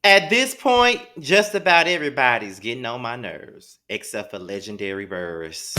At this point, just about everybody's getting on my nerves, except for Legendary Burrs.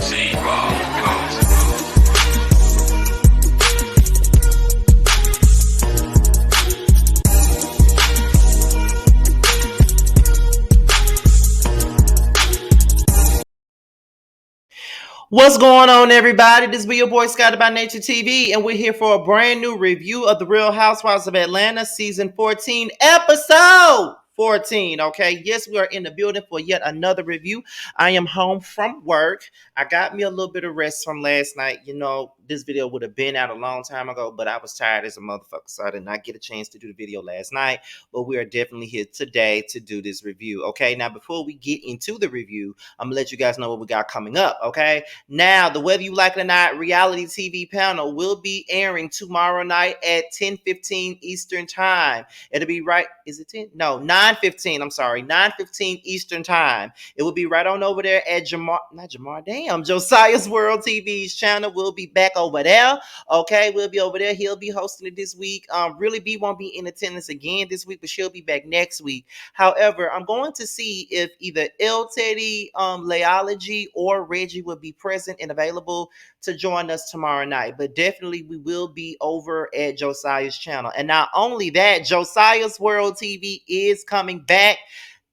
What's going on, everybody? This is your boy Scotty by Nature TV, and we're here for a brand new review of The Real Housewives of Atlanta, Season 14, Episode 14. Okay, yes, we are in the building for yet another review. I am home from work. I got me a little bit of rest from last night. You know, this video would have been out a long time ago, but I was tired as a motherfucker, so I did not get a chance to do the video last night. But we are definitely here today to do this review. Okay, now before we get into the review, I'm gonna let you guys know what we got coming up. Okay. Now, the Whether You Like It or Not reality TV panel will be airing tomorrow night at 10:15 Eastern Time. It'll be right, is it 10? No, 9:15. I'm sorry, 9:15 Eastern Time. It will be right on over there at Josiah's World TV's channel. We'll be back over there. Okay, we'll be over there. He'll be hosting it this week. Really B won't be in attendance again this week, but she'll be back next week. However, I'm going to see if either El Teddy, Leology, or Reggie will be present and available to join us tomorrow night. But definitely we will be over at Josiah's channel. And not only that, Josiah's World TV is coming back.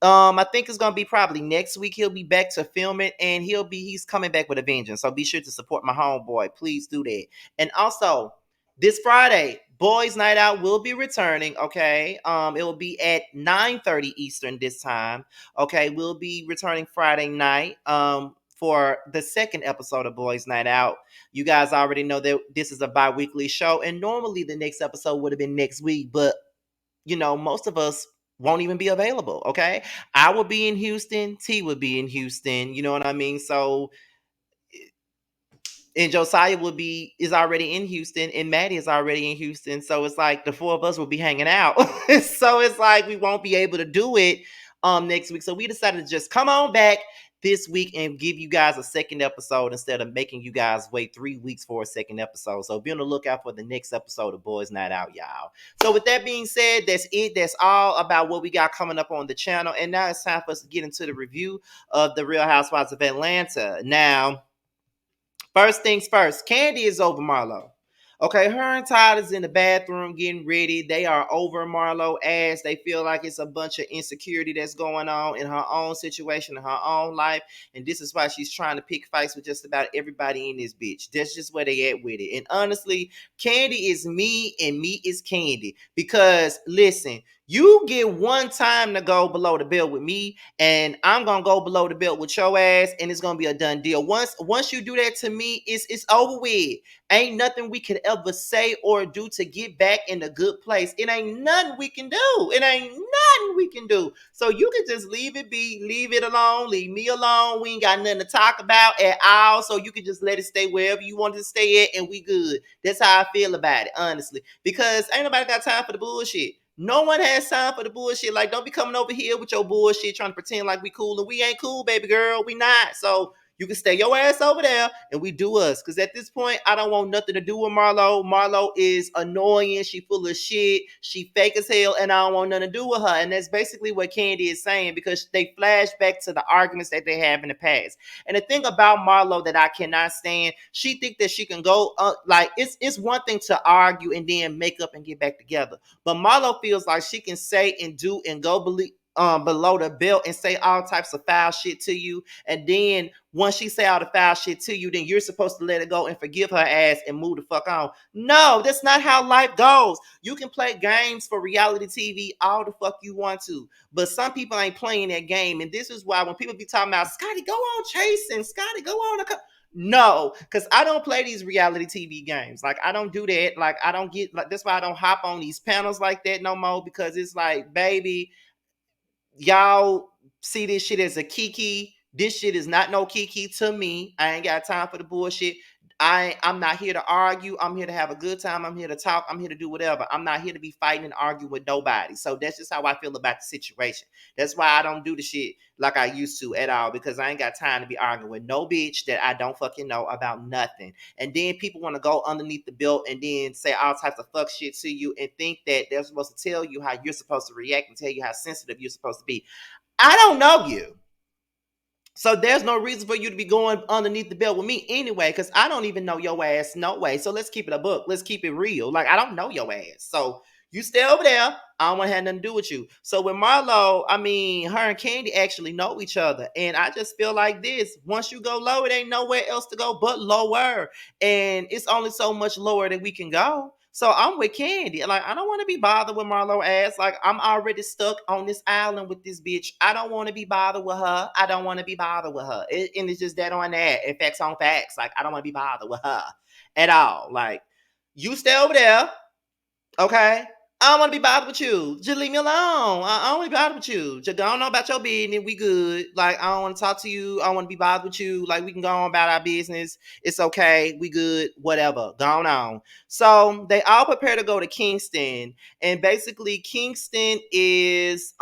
I think it's gonna be probably next week. He'll be back to film it, and he's coming back with a vengeance. So be sure to support my homeboy. Please do that. And also, this Friday, Boys Night Out will be returning. Okay, it will be at 9:30 Eastern this time. Okay, we'll be returning Friday night. For the second episode of Boys Night Out. You guys already know that this is a bi-weekly show, and normally the next episode would have been next week, but you know, most of us won't even be available. Okay, I will be in Houston, T will be in Houston. You know what I mean? So, and Josiah is already in Houston, and Maddie is already in Houston. So it's like the four of us will be hanging out. So it's like we won't be able to do it next week. So we decided to just come on back this week and give you guys a second episode instead of making you guys wait 3 weeks for a second episode. So be on the lookout for the next episode of Boys Night Out, y'all. So with that being said, that's it. That's all about what we got coming up on the channel. And now it's time for us to get into the review of The Real Housewives of Atlanta. Now, first things first, Kandi is over Marlo. Okay, her and Todd is in the bathroom getting ready. They are over Marlo as they feel like it's a bunch of insecurity that's going on in her own situation, in her own life. And this is why she's trying to pick fights with just about everybody in this bitch. That's just where they at with it. And honestly, Kandi is me and me is Kandi. Because listen, you get one time to go below the belt with me, and I'm gonna go below the belt with your ass, and it's gonna be a done deal. Once you do that to me, it's over with. Ain't nothing we can ever say or do to get back in a good place. It ain't nothing we can do. It ain't nothing we can do. So you can just leave it be, leave it alone, leave me alone. We ain't got nothing to talk about at all. So you can just let it stay wherever you want it to stay at, and we good. That's how I feel about it, honestly. Because ain't nobody got time for the bullshit. No one has time for the bullshit. Like, don't be coming over here with your bullshit trying to pretend like we cool, and we ain't cool, baby girl. We not. So you can stay your ass over there and we do us. Because at this point, I don't want nothing to do with Marlo. Marlo is annoying. She full of shit. She fake as hell, and I don't want nothing to do with her. And that's basically what Kandi is saying, because they flash back to the arguments that they have in the past. And the thing about Marlo that I cannot stand, she think that she can go, like, it's one thing to argue and then make up and get back together. But Marlo feels like she can say and do and go below the belt and say all types of foul shit to you. And then once she say all the foul shit to you, then you're supposed to let it go and forgive her ass and move the fuck on. No, that's not how life goes. You can play games for reality TV all the fuck you want to, but some people ain't playing that game. And this is why when people be talking about, Scotty, go on chasing, Scotty, go on. No, because I don't play these reality TV games. Like, I don't do that. Like, I don't get, like, that's why I don't hop on these panels like that no more, because it's like, baby, y'all see this shit as a kiki. This shit is not no kiki to me. I ain't got time for the bullshit. I'm not here to argue. I'm here to have a good time. I'm here to talk. I'm here to do whatever. I'm not here to be fighting and arguing with nobody. So that's just how I feel about the situation. That's why I don't do the shit like I used to at all, because I ain't got time to be arguing with no bitch that I don't fucking know about nothing. And then people want to go underneath the belt and then say all types of fuck shit to you and think that they're supposed to tell you how you're supposed to react and tell you how sensitive you're supposed to be. I don't know you. So there's no reason for you to be going underneath the belt with me anyway, because I don't even know your ass no way. So let's keep it a book. Let's keep it real. Like, I don't know your ass. So you stay over there. I don't want to have nothing to do with you. So with Marlo, I mean, her and Candy actually know each other. And I just feel like this. Once you go low, it ain't nowhere else to go but lower. And it's only so much lower that we can go. So I'm with Candy. Like, I don't want to be bothered with Marlo ass. Like, I'm already stuck on this island with this bitch. I don't want to be bothered with her. I don't want to be bothered with her. And it's just that on that. And facts on facts. Like, I don't want to be bothered with her at all. Like, you stay over there. Okay? I don't want to be bothered with you. Just leave me alone. I don't want to be bothered with you. Just don't know about your business. We good. Like, I don't want to talk to you. I don't want to be bothered with you. Like, we can go on about our business. It's okay. We good. Whatever. Go on. So they all prepare to go to Kingston. And basically, Kingston is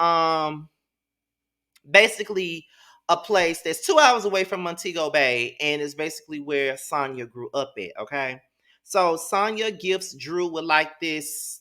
basically a place that's 2 hours away from Montego Bay. And it's basically where Sonya grew up at. Okay. So Sonya gifts Drew with like this,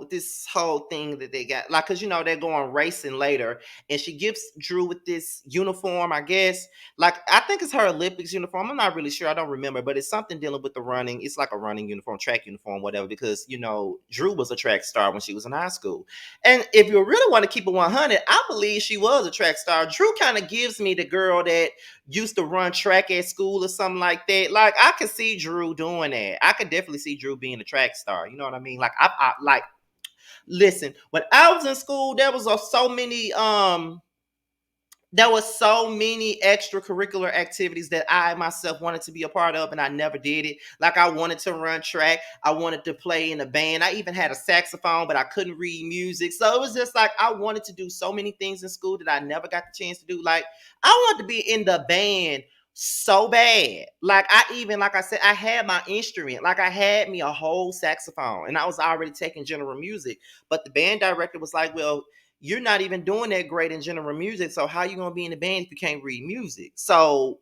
this whole thing that they got, like, cause they're going racing later, and she gives Drew with this uniform, I guess. Like, I think it's her Olympics uniform. I'm not really sure. I don't remember, but it's something dealing with the running. It's like a running uniform, track uniform, whatever, because, Drew was a track star when she was in high school. And if you really want to keep it 100, I believe she was a track star. Drew kind of gives me the girl that used to run track at school or something like that. Like, I could see Drew doing that. I could definitely see Drew being a track star. You know what I mean? Like, I like, listen, when I was in school, there was so many extracurricular activities that I myself wanted to be a part of, and I never did it. Like, I wanted to run track. I wanted to play in a band. I even had a saxophone, but I couldn't read music. So it was just like, I wanted to do so many things in school that I never got the chance to do. Like, I wanted to be in the band so bad. Like, like I said, I had my instrument. Like, I had me a whole saxophone, and I was already taking general music. But the band director was like, well, you're not even doing that great in general music, so how you gonna be in the band if you can't read music? So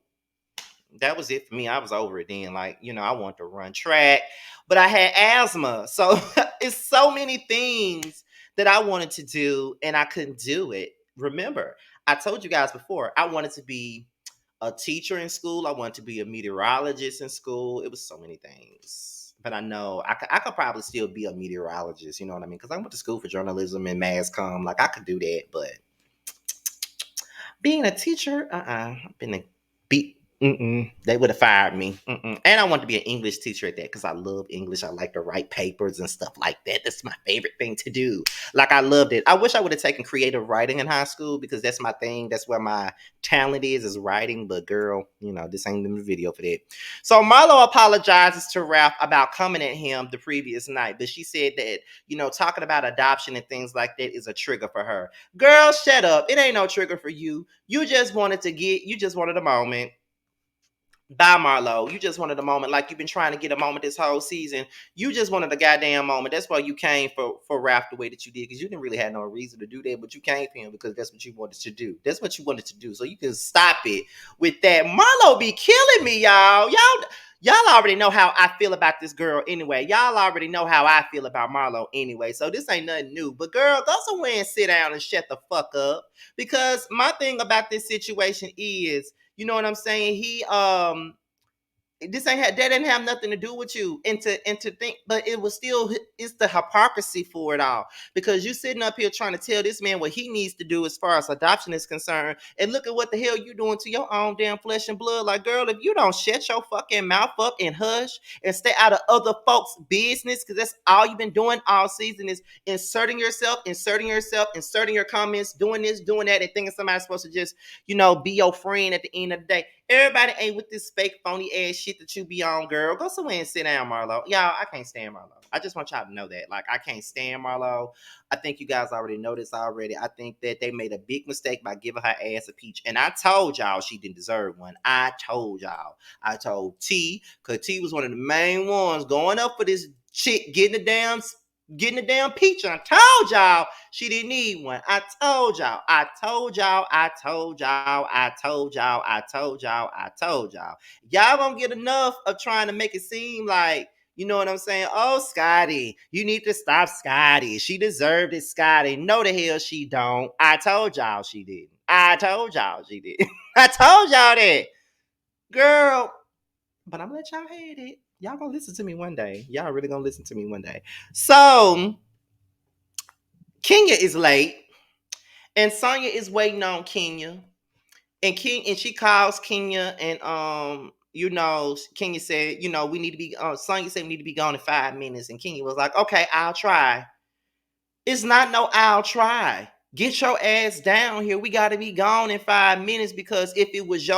that was it for me. I was over it then. Like, I wanted to run track, but I had asthma. So it's so many things that I wanted to do and I couldn't do it. Remember, I told you guys before, I wanted to be a teacher in school. I wanted to be a meteorologist in school. It was so many things. But I know I could probably still be a meteorologist, you know what I mean? Because I went to school for journalism and mass comm. Like, I could do that, but being a teacher, I've been a beat. They would have fired me. And I wanted to be an English teacher at that because I love English. I like to write papers and stuff like that. That's my favorite thing to do. Like, I loved it. I wish I would have taken creative writing in high school because that's my thing. That's where my talent is writing. But girl, this ain't the video for that. So Marlo apologizes to Ralph about coming at him the previous night. But she said that, talking about adoption and things like that is a trigger for her. Girl, shut up. It ain't no trigger for you. You just wanted a moment. Bye, Marlo. You just wanted a moment, like you've been trying to get a moment this whole season. You just wanted a goddamn moment. That's why you came for Ralph the way that you did, because you didn't really have no reason to do that, but you came for him because that's what you wanted to do. That's what you wanted to do. So you can stop it with that. Marlo be killing me, y'all. Y'all already know how I feel about this girl anyway. Y'all already know how I feel about Marlo anyway. So this ain't nothing new. But girl, go somewhere and sit down and shut the fuck up. Because my thing about this situation is, you know what I'm saying? That didn't have nothing to do with you, and to think, but it was still, it's the hypocrisy for it all, because you sitting up here trying to tell this man what he needs to do as far as adoption is concerned, and look at what the hell you doing to your own damn flesh and blood. Like, girl, if you don't shut your fucking mouth up and hush and stay out of other folks' business, because that's all you've been doing all season is inserting your comments, doing this, doing that, and thinking somebody's supposed to just, be your friend at the end of the day. Everybody ain't with this fake phony ass shit that you be on, girl. Go somewhere and sit down, Marlo. Y'all, I can't stand Marlo. I just want y'all to know that. Like, I can't stand Marlo. I think you guys already know this already. I think that they made a big mistake by giving her ass a peach. And I told y'all she didn't deserve one. I told y'all. I told T, because T was one of the main ones going up for this chick getting the damn peach. And I told y'all she didn't need one. I told y'all. I told y'all. I told y'all. I told y'all. I told y'all. I told y'all. Y'all gonna get enough of trying to make it seem like, you know what I'm saying? Oh, Scotty, you need to stop Scotty. She deserved it, Scotty. No, the hell she don't. I told y'all she didn't. I told y'all she did. I told y'all that. Girl, but I'm gonna let y'all have it. Y'all gonna listen to me one day. Y'all really gonna listen to me one day. So Kenya is late, and Sonya is waiting on Kenya. And she calls Kenya, and Kenya said, we need to be Sonya said we need to be gone in 5 minutes. And Kenya was like, okay, I'll try. It's not no I'll try. Get your ass down here. We got to be gone in 5 minutes, because if it was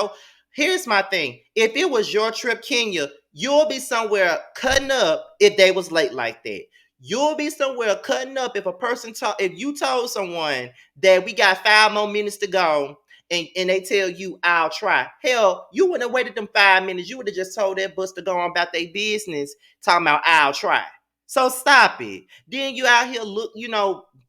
here's my thing. If it was your trip, Kenya, you'll be somewhere cutting up if they was late like that. You'll be somewhere cutting up if if you told someone that we got 5 more minutes to go, and they tell you I'll try. Hell, you wouldn't have waited them 5 minutes. You would have just told that bus to go on about their business, talking about I'll try. So stop it. Then you out here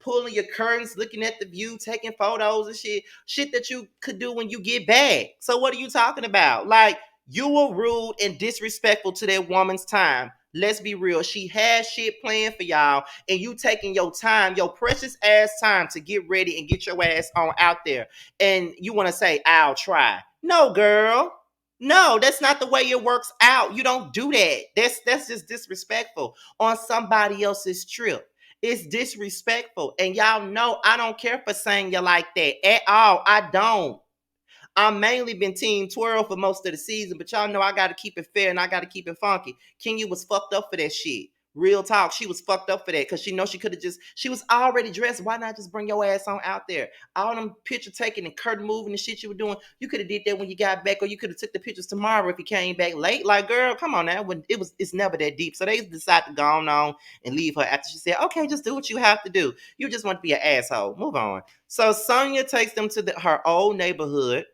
pulling your curtains, looking at the view, taking photos and shit that you could do when you get back. So what are you talking about? Like, you were rude and disrespectful to that woman's time. Let's be real. She has shit planned for y'all, and you taking your time, your precious ass time, to get ready and get your ass on out there. And you want to say, I'll try. No, girl. No, that's not the way it works out. You don't do that. That's just disrespectful on somebody else's trip. It's disrespectful. And y'all know I don't care for saying you like that at all. I don't. I mainly been Team Twirl for most of the season, but y'all know I got to keep it fair and I got to keep it funky. Kenya was fucked up for that shit. Real talk, she was fucked up for that, because she could have she was already dressed. Why not just bring your ass on out there? All them picture taking and curtain moving and shit you were doing, you could have did that when you got back, or you could have took the pictures tomorrow if you came back late. Like, girl, come on now. It's never that deep. So they decided to go on and leave her after she said, okay, just do what you have to do. You just want to be an asshole. Move on. So Sonya takes them to her old neighborhood,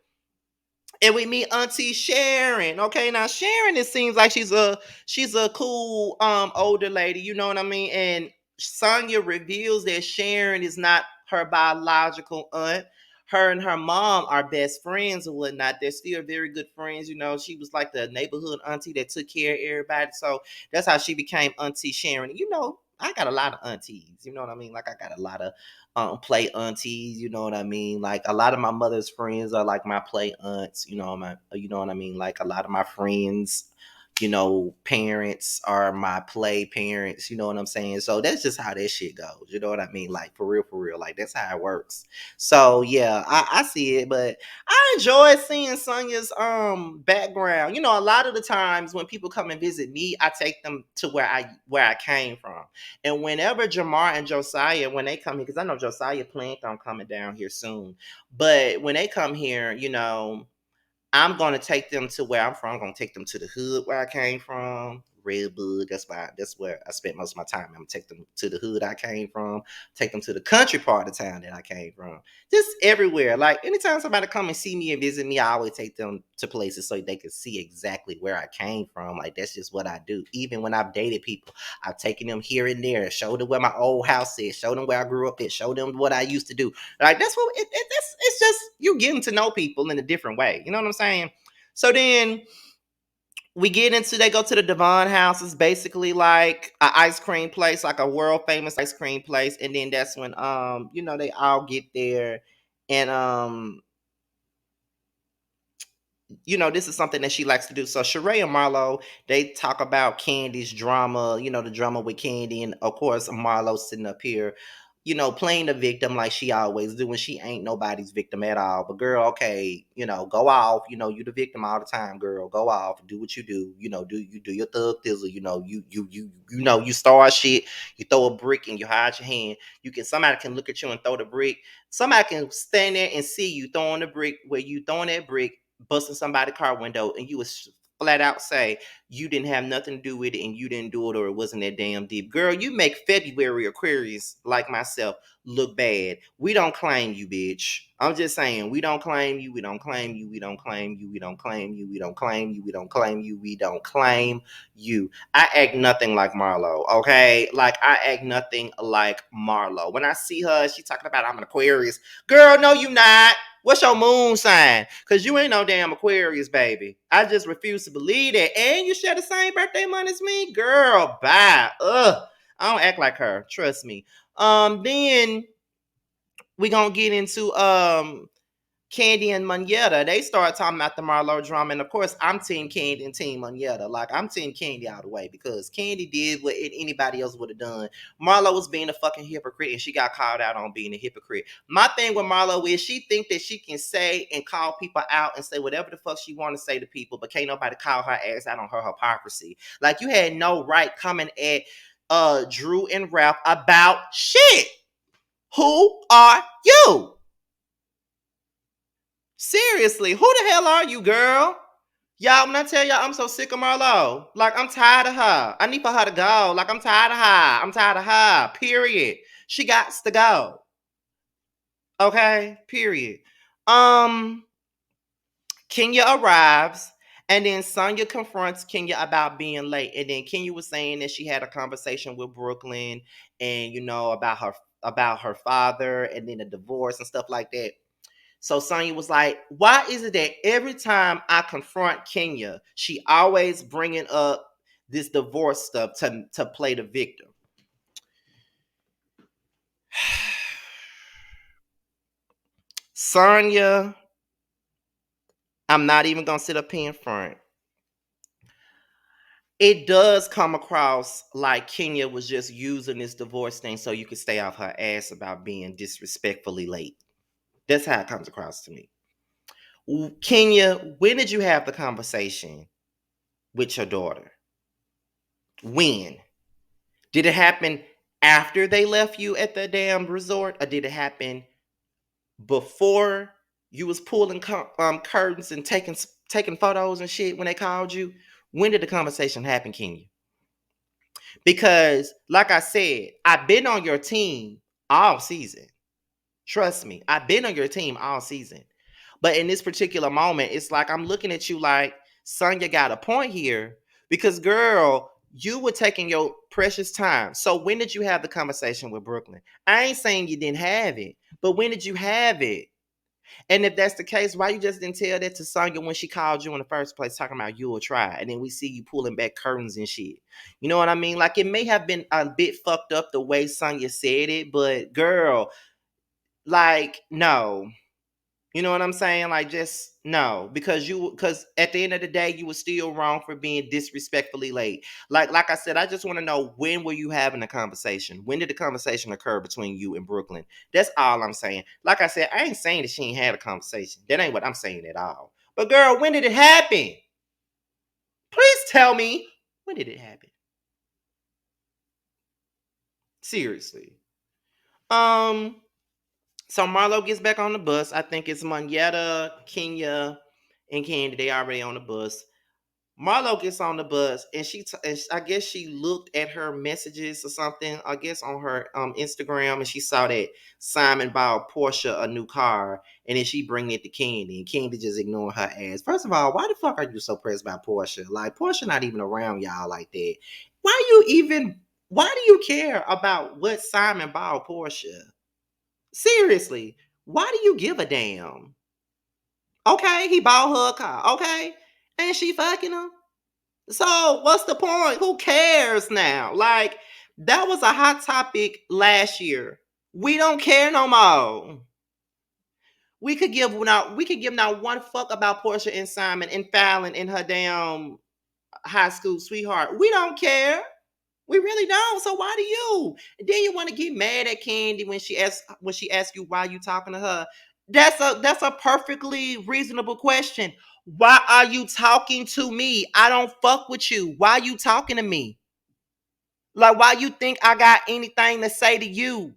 and we meet Auntie Sharon. Okay, now Sharon, it seems like she's a cool older lady, you know what I mean? And Sonya reveals that Sharon is not her biological aunt. Her and her mom are best friends or whatnot. They're still very good friends. She was like the neighborhood auntie that took care of everybody. So that's how she became Auntie Sharon. I got a lot of aunties. You know what I mean? Like, I got a lot of play aunties, you know what I mean? Like, a lot of my mother's friends are like my play aunts, you know what I mean? Like, a lot of my friends, parents are my play parents, you know what I'm saying? So that's just how that shit goes, you know what I mean? Like, for real, like, that's how it works. So yeah, I see it, but I enjoy seeing Sonya's background. A lot of the times when people come and visit me, I take them to where I came from. And whenever Jamar and Josiah, when they come here, because I know Josiah planned on coming down here soon, but when they come here, I'm gonna take them to where I'm from. I'm gonna take them to the hood where I came from. Redwood. That's where I spent most of my time. I'm gonna take them to the hood I came from. Take them to the country part of town that I came from. Just everywhere. Like, anytime somebody come and see me and visit me, I always take them to places so they can see exactly where I came from. Like, that's just what I do. Even when I've dated people, I've taken them here and there, showed them where my old house is, showed them where I grew up at, showed them what I used to do. Like, that's what it's just you getting to know people in a different way. You know what I'm saying? So then they go to the Devon house. It's basically like an ice cream place, like a world famous ice cream place. And then that's when they all get there. And this is something that she likes to do. So Sheree and Marlo, they talk about Candy's drama, the drama with Candy. And of course, Marlo sitting up here, playing the victim like she always do, when she ain't nobody's victim at all. But girl, okay, go off. You the victim all the time, girl. Go off, do what you do. Do your thug thizzle. You start shit. You throw a brick and you hide your hand. Somebody can look at you and throw the brick. Somebody can stand there and see you throwing the brick, where you throwing that brick busting somebody's car window and you was flat out say you didn't have nothing to do with it and you didn't do it or it wasn't that damn deep. Girl, you make February Aquarius like myself look bad. We don't claim you, bitch. I'm just saying, we don't claim you, we don't claim you, we don't claim you, we don't claim you, we don't claim you, we don't claim you, we don't claim you. I act nothing like Marlo, okay? Like I act nothing like Marlo. When I see her, she talking about I'm an Aquarius. Girl, no, you not. What's your moon sign? Because you ain't no damn Aquarius, baby. I just refuse to believe that. And you share the same birthday month as me? Girl, bye. Ugh. I don't act like her. Trust me. Then we gonna get into Candy and Moneta. They start talking about the Marlar drama, and of course, I'm Team Candy and Team Moneta. Like I'm Team Candy all the way because Candy did what anybody else would have done. Marlo was being a fucking hypocrite, and she got called out on being a hypocrite. My thing with Marlo is she think that she can say and call people out and say whatever the fuck she want to say to people, but can't nobody call her ass out on her hypocrisy. Like you had no right coming at Drew and Ralph about shit. Who are you? Seriously, who the hell are you, girl? Y'all, when I tell y'all I'm so sick of Marlo, like I'm tired of her. I need for her to go. Like I'm tired of her. I'm tired of her. Period. She got to go. Okay? Period. Um, Kenya arrives, and then Sonya confronts Kenya about being late. And then Kenya was saying that she had a conversation with Brooklyn and about her father and then a divorce and stuff like that. So Sonya was like, why is it that every time I confront Kenya, she always bringing up this divorce stuff to play the victim? Sonya, I'm not even going to sit up here in front. It does come across like Kenya was just using this divorce thing so you could stay off her ass about being disrespectfully late. That's how it comes across to me. Kenya, when did you have the conversation with your daughter? When? Did it happen after they left you at the damn resort, or did it happen before you was pulling curtains and taking photos and shit when they called you? When did the conversation happen, Kenya? Because, like I said, I've been on your team all season. Trust me, I've been on your team all season. But in this particular moment, it's like I'm looking at you like, Sonya got a point here. Because, girl, you were taking your precious time. So when did you have the conversation with Brooklyn? I ain't saying you didn't have it, but when did you have it? And if that's the case, why you just didn't tell that to Sonya when she called you in the first place, talking about you will try, and then we see you pulling back curtains and shit. You know what I mean? Like it may have been a bit fucked up the way Sonya said it, but girl, like no. You know what I'm saying? Like, just no, because at the end of the day, you were still wrong for being disrespectfully late. Like I said, I just want to know, when were you having a conversation? When did the conversation occur between you and Brooklyn? That's all I'm saying. Like I said, I ain't saying that she ain't had a conversation. That ain't what I'm saying at all. But girl, when did it happen? Please tell me, when did it happen? Seriously. Um. So Marlo gets back on the bus. I think it's Moneta, Kenya, and Candy. They already on the bus. Marlo gets on the bus, and I guess she looked at her messages or something. I guess on her Instagram, and she saw that Simon bought Portia a new car, and then she bring it to Candy, and Candy just ignoring her ass. First of all, why the fuck are you so pressed by Portia? Like Portia not even around y'all like that. Why you even? Why do you care about what Simon bought Portia? Seriously, why do you give a damn? Okay, he bought her a car. Okay, and she fucking him. So what's the point? Who cares now? Like that was a hot topic last year. We don't care no more. We could give not one fuck about Portia and Simon and Fallon and her damn high school sweetheart. We don't care. We really don't. So why do you? And then you want to get mad at Candy when she asks you why you talking to her. That's a perfectly reasonable question. Why are you talking to me? I don't fuck with you. Why you talking to me? Like why you think I got anything to say to you?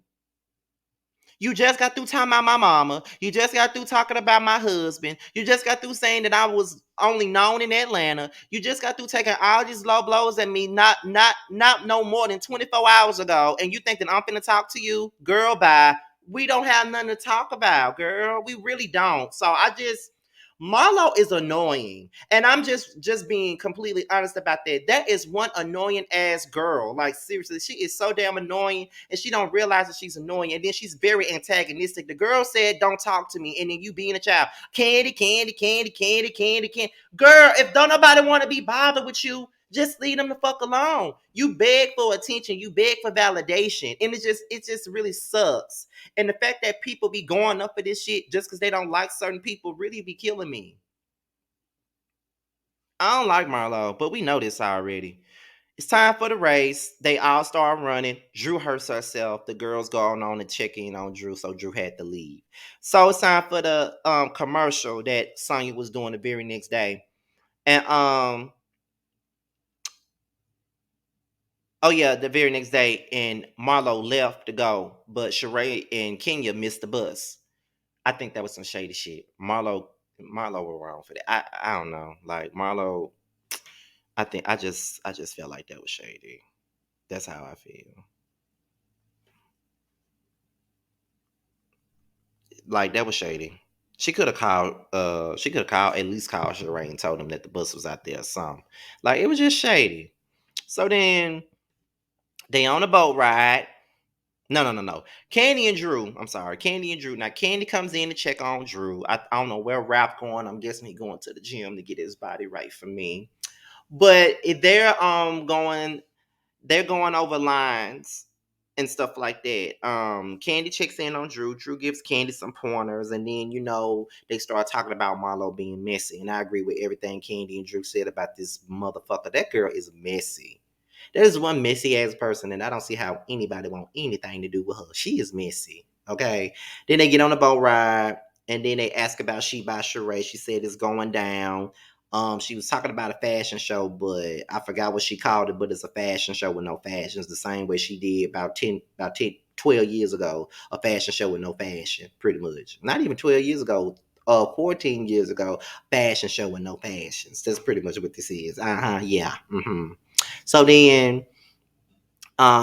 You just got through talking about my mama. You just got through talking about my husband. You just got through saying that I was only known in Atlanta. You just got through taking all these low blows at me not no more than 24 hours ago. And you think that I'm finna talk to you? Girl, bye. We don't have nothing to talk about, girl. We really don't. So I just Marlo is annoying. And I'm just being completely honest about that. That is one annoying ass girl. Like seriously, she is so damn annoying and she don't realize that she's annoying. And then she's very antagonistic. The girl said, "Don't talk to me." And then you being a child, candy, candy, candy, candy, candy, candy. Girl, if don't nobody want to be bothered with you, just leave them the fuck alone. You beg for attention, you beg for validation. And it just really sucks. And the fact that people be going up for this shit just because they don't like certain people really be killing me. I don't like Marlo, but we know this already. It's time for the race. They all start running. Drew hurts herself. The girls going on to check in on Drew, so Drew had to leave. So it's time for the commercial that Sonya was doing the very next day. And oh yeah, the very next day, and Marlo left to go, but Sheree and Kenya missed the bus. I think that was some shady shit. Marlo were wrong for that. I don't know. Like Marlo, I just felt like that was shady. That's how I feel. Like that was shady. She could have called at least called Sheree and told them that the bus was out there or something. Like it was just shady. So then they on a boat ride. No, no, no, no. Candy and Drew. I'm sorry. Candy and Drew. Now Candy comes in to check on Drew. I don't know where Ralph going. I'm guessing he going to the gym to get his body right for me. But if they're going over lines and stuff like that. Candy checks in on Drew. Drew gives Candy some pointers, and then they start talking about Marlo being messy. And I agree with everything Candy and Drew said about this motherfucker. That girl is messy. There's one messy ass person, and I don't see how anybody want anything to do with her. She is messy. Okay. Then they get on the boat ride, and then they ask about She by Sheree. She said it's going down. She was talking about a fashion show, but I forgot what she called it. But it's a fashion show with no fashions, the same way she did about 12 years ago, a fashion show with no fashion, pretty much. Not even 12 years ago, 14 years ago, fashion show with no fashions. That's pretty much what this is. Yeah. So then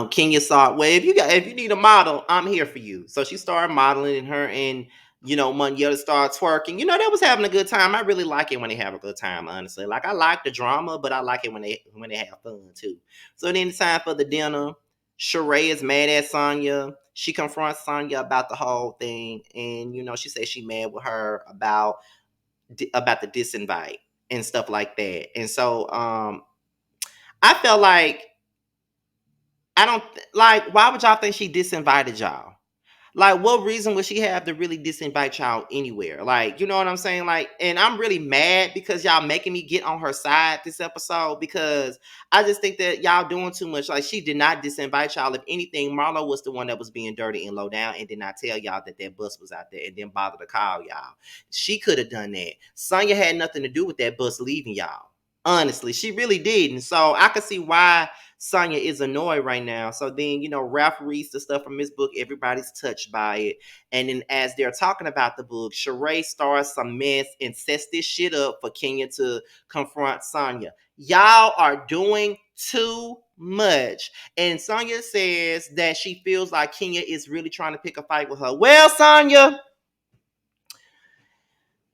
Kenya saw, well, if you need a model, I'm here for you. So she started modeling, and her and Munyetta started twerking. They was having a good time. I really like it when they have a good time, honestly. Like I like the drama, but I like it when they have fun too. So then it's time for the dinner. Sheree is mad at Sonya. She confronts Sonya about the whole thing, and she says she mad with her about the disinvite and stuff like that. And so I felt like I don't like. Why would y'all think she disinvited y'all? Like, what reason would she have to really disinvite y'all anywhere? Like, you know what I'm saying? Like, and I'm really mad because y'all making me get on her side this episode because I just think that y'all doing too much. Like, she did not disinvite y'all. If anything, Marlo was the one that was being dirty and low down and did not tell y'all that bus was out there and didn't bother to call y'all. She could have done that. Sonya had nothing to do with that bus leaving y'all. Honestly, she really didn't. So I could see why Sonya is annoyed right now. So then, Ralph reads the stuff from his book. Everybody's touched by it. And then as they're talking about the book, Sheree starts some mess and sets this shit up for Kenya to confront Sonya. Y'all are doing too much. And Sonya says that she feels like Kenya is really trying to pick a fight with her. Well, Sonya,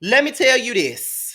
let me tell you this.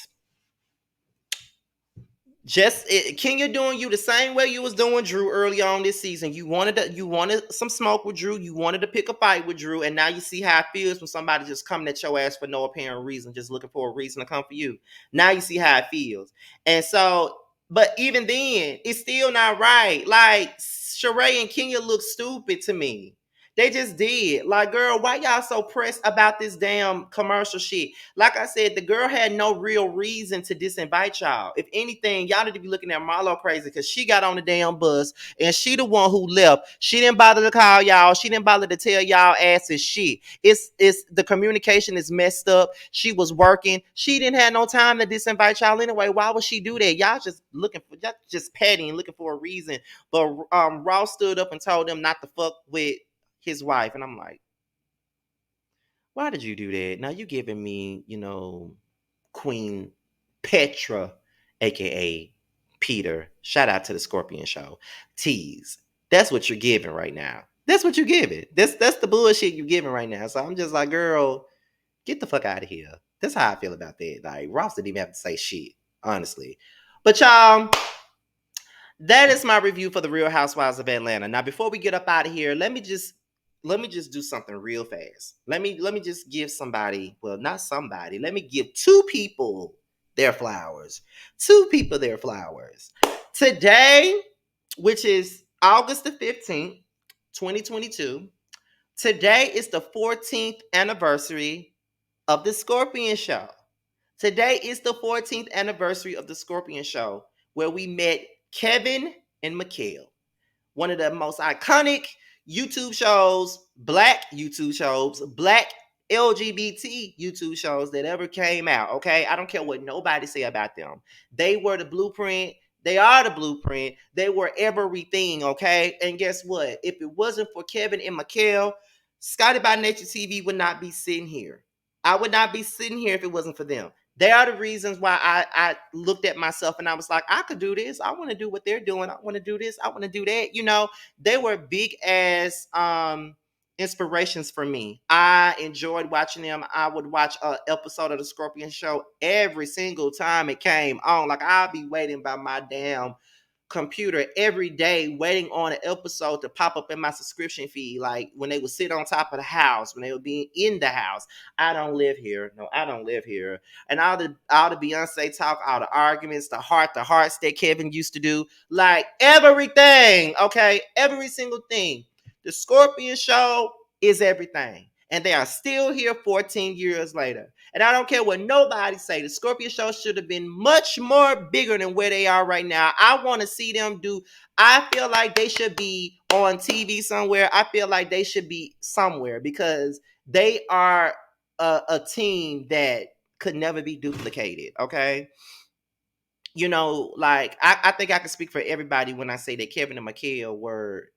Kenya doing you the same way you was doing Drew early on this season. You wanted some smoke with Drew. You wanted to pick a fight with Drew, and now you see how it feels when somebody just coming at your ass for no apparent reason, just looking for a reason to come for you. Now you see how it feels, and so, but even then, it's still not right. Like Sheree and Kenya look stupid to me. They just did. Like, girl, why y'all so pressed about this damn commercial shit? Like I said, the girl had no real reason to disinvite y'all. If anything, y'all need to be looking at Marlo crazy because she got on the damn bus and she the one who left. She didn't bother to call y'all. She didn't bother to tell y'all asses shit. It's the communication is messed up. She was working. She didn't have no time to disinvite y'all anyway. Why would she do that? Y'all just petty and looking for a reason. But Ross stood up and told them not to fuck with his wife, and I'm like, Why did you do that? Now you giving me, Queen Petra, aka Peter. Shout out to the Scorpion Show. Tease. That's what you're giving right now. That's what you're giving. That's the bullshit you're giving right now. So I'm just like, girl, get the fuck out of here. That's how I feel about that. Like Ross didn't even have to say shit, honestly. But y'all, that is my review for the Real Housewives of Atlanta. Now, before we get up out of here, let me just do something real fast. Let me just give somebody, well, not somebody, let me give two people their flowers. Two people their flowers. Today, which is August the 15th, 2022, today is the 14th anniversary of the Scorpion Show. Today is the 14th anniversary of the Scorpion Show, where we met Kevin and Mikhail, one of the most iconic YouTube shows, black YouTube shows, black LGBT YouTube shows that ever came out. Okay, I don't care what nobody say about them. They were the blueprint. They are the blueprint. They were everything. Okay, and guess what? If it wasn't for Kevin and Mikhail, Scotty by Nature TV would not be sitting here. I would not be sitting here if it wasn't for them. They are the reasons why I looked at myself and I was like, I could do this. I want to do what they're doing. I want to do this. I want to do that. They were big ass inspirations for me. I enjoyed watching them. I would watch an episode of the Scorpion Show every single time it came on. Like I'll be waiting by my damn computer every day waiting on an episode to pop up in my subscription feed, like when they would sit on top of the house, when they would be in the house. I don't live here. No, I don't live here. And all the Beyonce talk, all the arguments, the hearts that Kevin used to do, like everything, okay? Every single thing. The Scorpion Show is everything. And they are still here 14 years later. And I don't care what nobody say. The Scorpion Show should have been much more bigger than where they are right now. I want to see them do. I feel like they should be on TV somewhere. I feel like they should be somewhere because they are a team that could never be duplicated. Okay. Like I think I can speak for everybody when I say that Kevin and Mikhail were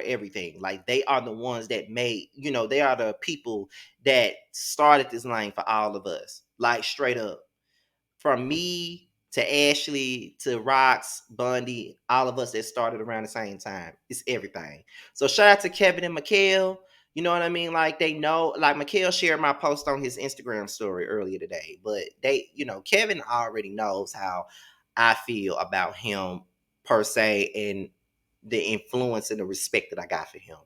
everything. Like they are the ones that made, they are the people that started this lane for all of us. Like straight up. From me to Ashley to Rox, Bundy, all of us that started around the same time. It's everything. So shout out to Kevin and Mikhail. You know what I mean? Like they know, like Mikhail shared my post on his Instagram story earlier today. But Kevin already knows how I feel about him per se and the influence and the respect that I got for him.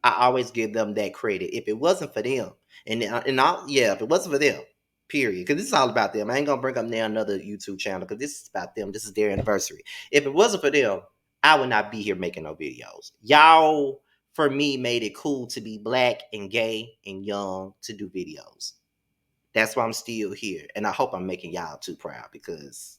I always give them that credit. If it wasn't for them, if it wasn't for them, period, because this is all about them. I ain't gonna bring up now another YouTube channel because this is about them. This is their anniversary. If it wasn't for them, I would not be here making no videos. Y'all, for me, made it cool to be black and gay and young to do videos. That's why I'm still here, and I hope I'm making y'all too proud because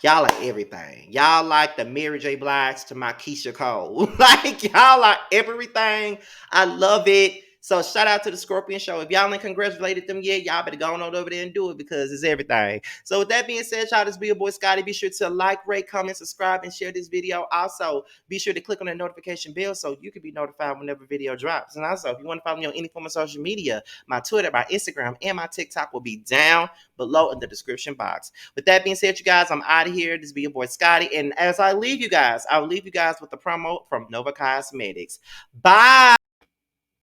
y'all are everything. Y'all like the Mary J. Blige to my Keisha Cole. Like, y'all are everything. I love it. So, shout out to the Scorpion Show. If y'all ain't congratulated them yet, y'all better go on over there and do it because it's everything. So, with that being said, y'all, this be your boy Scotty. Be sure to like, rate, comment, subscribe, and share this video. Also, be sure to click on the notification bell so you can be notified whenever video drops. And also, if you want to follow me on any form of social media, my Twitter, my Instagram, and my TikTok will be down below in the description box. With that being said, you guys, I'm out of here. This be your boy Scotty. And as I leave you guys, I'll leave you guys with the promo from Nova Cosmetics. Bye.